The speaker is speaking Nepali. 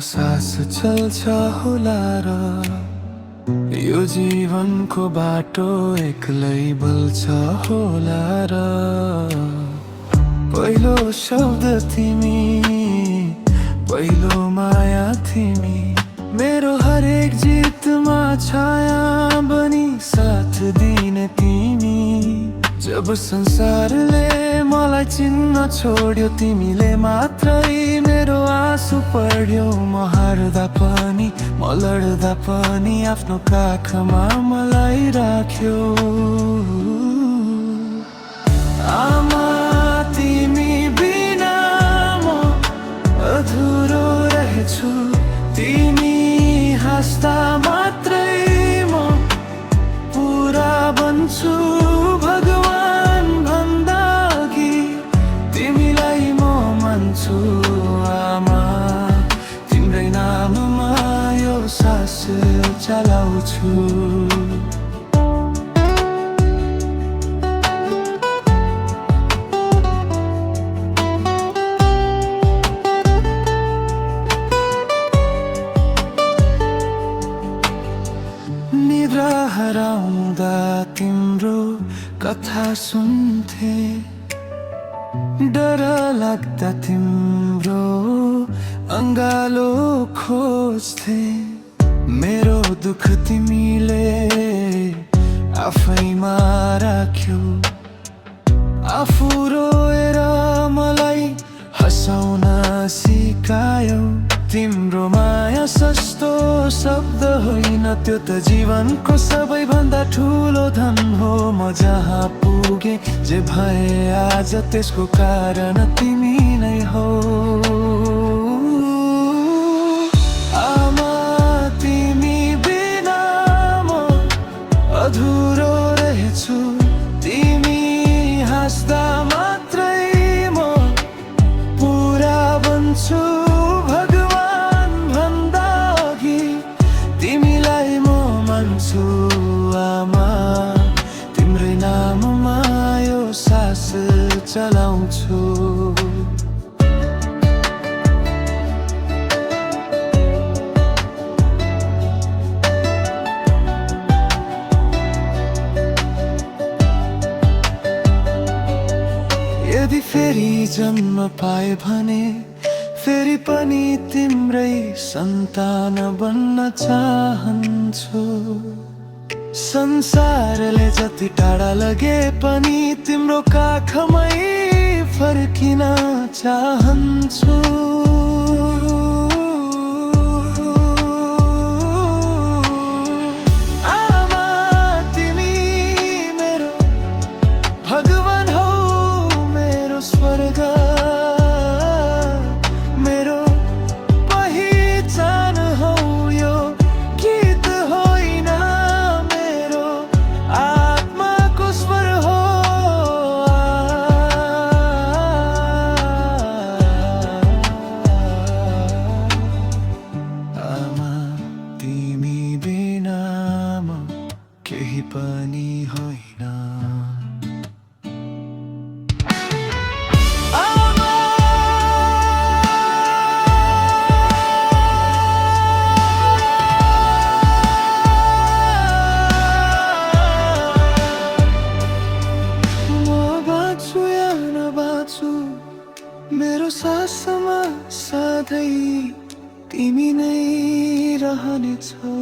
सास चल्छ होला र यो जीवनको बाटो एक्लै बल्छ होला र पहिलो शब्द तिमी, पहिलो माया तिमी, मेरो हरेक जितमा छाया बनी साथ दिने तिमी। जब संसारले मलाई चिन्न छोड्यो, तिमीले मात्रै मेरो आँसु पढ्यो। म हार्दा पनि म लड्दा पनि आफ्नो काखमा मलाई राख्यो। आमा तिमी बिना म अधुरो रहेछु, तिमी हाँस्दा मात्रै म पुरा बन्छु। भगवान भन्दा अघि तिमीलाई म मान्छु। आमा तिम्रै नाममा यो सास चलाउँछु। निद्रा हराउँदा तिम्रो कथा सुन्थे, डर लाग्दा तिम्रो अङ्गालो खोज्थे। मेरो दुःख तिमीले आफैमा राख्यौ, आफू रोएर मलाई हँसाउन सिकायौ। तिम्रो माया सस्तो शब्द होइन, त्यो त जीवनको सबैभन्दा ठुलो धन हो। म जहाँ पुगे जे भए आज त्यसको कारण तिमी नै हो। आमा तिमी बिना म अधुरो रहेछु, तिमी हाँस्दा मात्रै म पुरा बन्छु। आमा तिम्रै नाममा यो सास चलाउँछु। यदि फेरि जन्म पाए भने फेरि पनि तिम्रै सन्तान बन्न चाहन्छु। संसारले जति टाढा लगे पनि तिम्रो काखमै फर्किन चाहन्छु। आमा तिमी मेरो भगवान हौ, मेरो स्वर्ग, मेरो पहिचान हौ। यो गीत होइन मेरो आत्माको स्वर हो। आमा तिमी बिना म केही पनि होइन। मेरो सासमा सधैँ तिमी नै रहनेछौ।